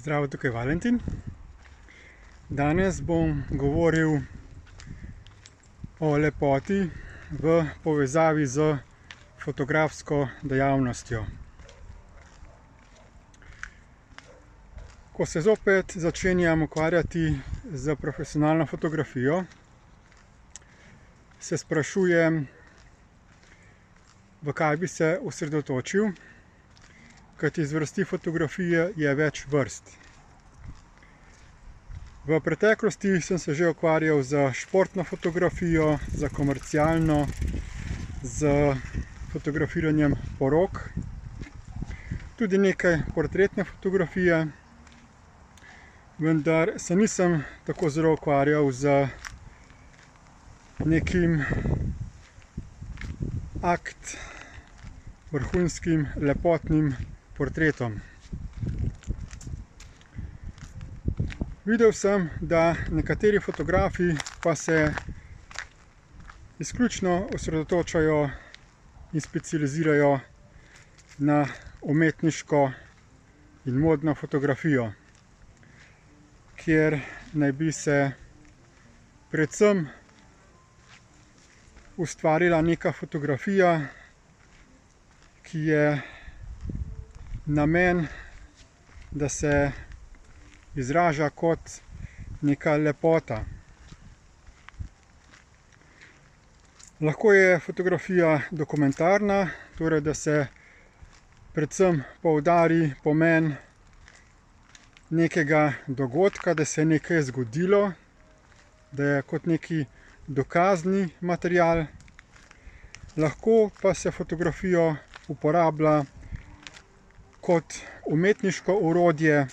Zdravo, tukaj Valentin. Danes bom govoril o lepoti v povezavi z fotografsko dejavnostjo. Ko se zopet začenjam ukvarjati z profesionalno fotografijo, se sprašujem, v kaj bi se osredotočil, kajti zvrsti fotografije je več vrst. V preteklosti sem se že ukvarjal z športno fotografijo, z komercialno, z fotografiranjem porok, tudi nekaj portretne fotografije, vendar se nisem tako zelo ukvarjal z nekim vrhunskim, lepotnim portretom. Videl sem, da nekateri fotografi pa se izključno osredotočajo in specializirajo na umetniško in modno fotografijo, kjer naj bi se predvsem ustvarila neka fotografija, ki je namen, da se izraža kot neka lepota. Lahko je fotografija dokumentarna, torej da se predvsem poudari pomen nekega dogodka, da se je nekaj zgodilo, da je kot neki dokazni material. Lahko pa se fotografijo uporablja kot umetniško orodje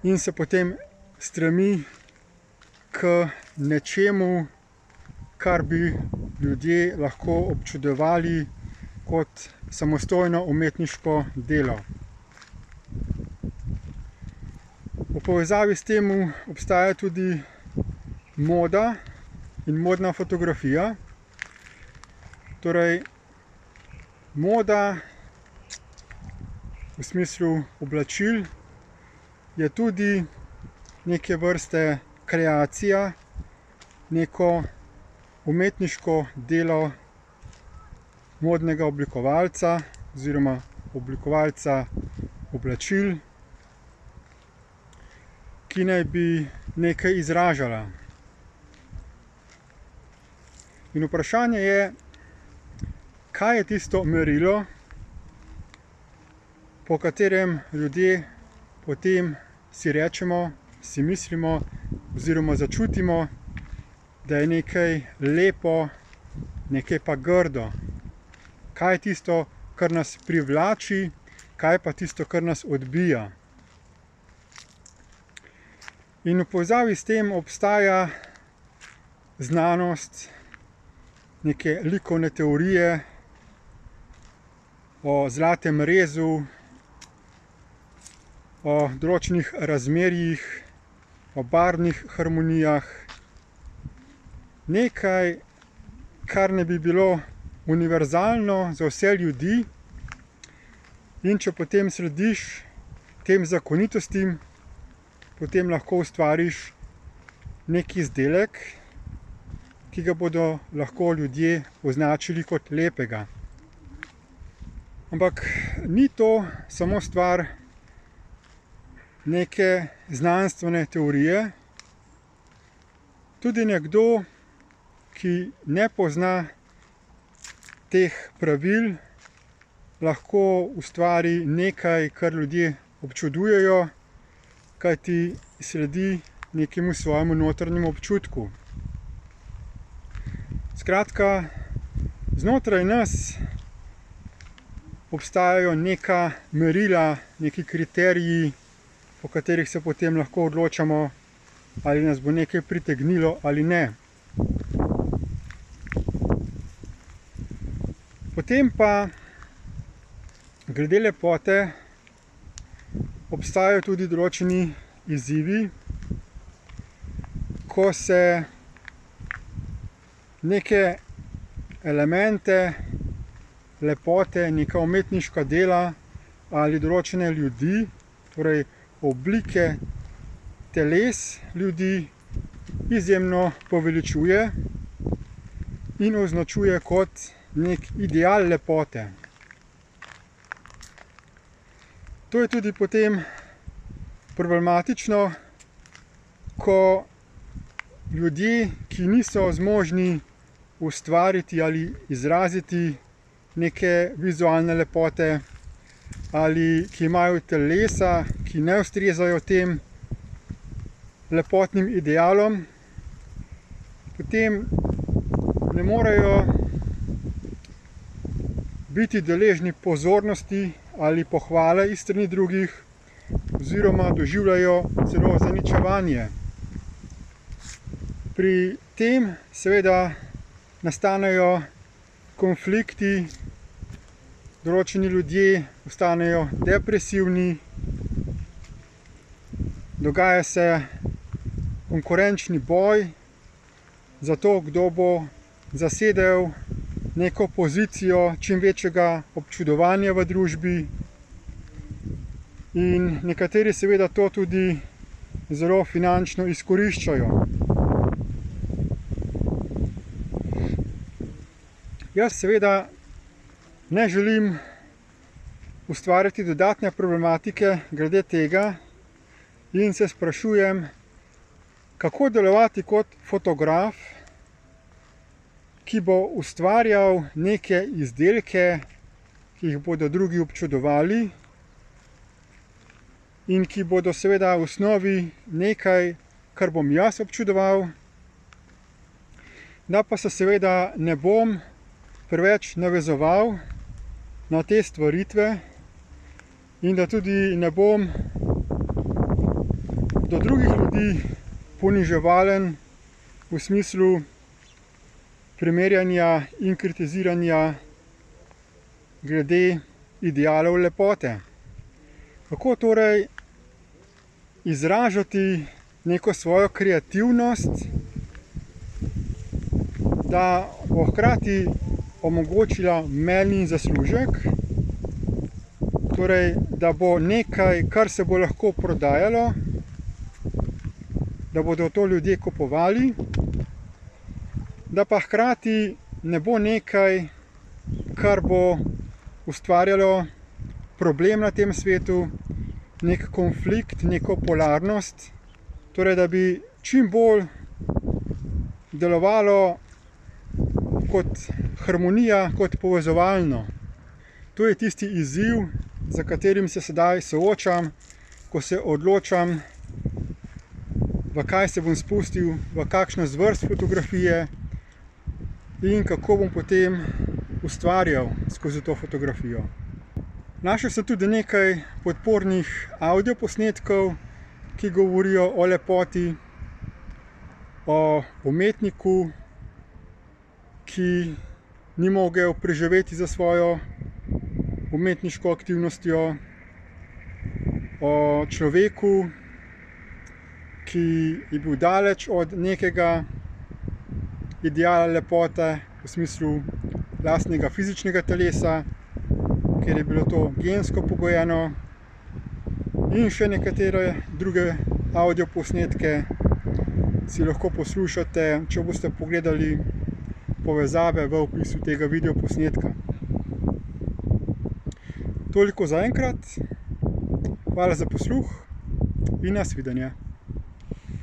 in se potem stremi k nečemu, kar bi ljudje lahko občudovali kot samostojno umetniško delo. V povezavi s tem obstaja tudi moda in modna fotografija. Torej, moda v smislu oblačil je tudi neke vrste kreacija, neko umetniško delo modnega oblikovalca oziroma oblikovalca oblačil, ki naj bi nekaj izražala. In vprašanje je, kaj je tisto merilo, po katerem ljudje potem si rečemo, si mislimo oziroma začutimo, da je nekaj lepo, nekaj pa grdo. Kaj je tisto, kar nas privlači, kaj pa tisto, kar nas odbija. In v povezavi s tem obstaja znanost, neke likovne teorije o zlatem rezu, o določenih razmerjih, o barvnih harmonijah. Nekaj, kar ne bi bilo univerzalno za vse ljudi, in če potem slediš tem zakonitostim, potem lahko ustvariš neki izdelek, ki ga bodo lahko ljudje označili kot lepega. Ampak ni to samo stvar neke znanstvene teorije. Tudi nekdo, ki ne pozna teh pravil, lahko ustvari nekaj, kar ljudje občudujejo, kajti sledi nekemu svojemu notranjemu občutku. Skratka, znotraj nas obstajajo neka merila, neki kriteriji, po katerih se potem lahko odločamo, ali nas bo nekaj pritegnilo ali ne. Potem pa glede lepote obstajajo tudi določeni izzivi, ko se neke elemente lepote, neka umetniška dela ali določene ljudi, torej oblike teles ljudi, izjemno poveličuje in označuje kot nek ideal lepote. To je tudi potem problematično, ko ljudje, ki niso zmožni ustvariti ali izraziti neke vizualne lepote, ali ki imajo telesa, ki ne ustrezajo tem lepotnim idealom, potem ne morejo biti deležni pozornosti ali pohvale iz strani drugih, oziroma doživljajo celo zaničevanje. Pri tem seveda nastanejo konflikti, določeni ljudje postanejo depresivni, dogaja se konkurenčni boj za to, kdo bo zasedel neko pozicijo čim večjega občudovanja v družbi, in nekateri seveda to tudi zelo finančno izkoriščajo. Jaz seveda ne želim ustvarjati dodatne problematike glede tega in se sprašujem, kako delovati kot fotograf, ki bo ustvarjal neke izdelke, ki jih bodo drugi občudovali in ki bodo seveda v osnovi nekaj, kar bom jaz občudoval, da pa se seveda ne bom preveč navezoval na te stvaritve in da tudi ne bom do drugih ljudi poniževalen v smislu primerjanja in kritiziranja glede idealov lepote. Kako torej izražati neko svojo kreativnost, da bo hkrati omogočila meni zaslužek, torej da bo nekaj, kar se bo lahko prodajalo, da bodo to ljudje kupovali, da pa hkrati ne bo nekaj, kar bo ustvarjalo problem na tem svetu, nek konflikt, neko polarnost, torej da bi čim bolj delovalo kot harmonija, kot povezovalno. To je tisti izziv, za katerim se sedaj soočam, ko se odločam, v kaj se bom spustil, v kakšno zvrst fotografije in kako bom potem ustvarjal skozi to fotografijo. Našel sem tudi nekaj podpornih avdioposnetkov, ki govorijo o lepoti, o umetniku, ki ni mogel preživeti za svojo umetniško aktivnostjo, o človeku, ki je bil daleč od nekega ideala lepote v smislu lastnega fizičnega telesa, ker je bilo to gensko pogojeno, in še nekatere druge avdioposnetke si lahko poslušate, če boste pogledali povezave v opisu tega videoposnetka. Toliko zaenkrat, hvala za posluh in nasvidenje.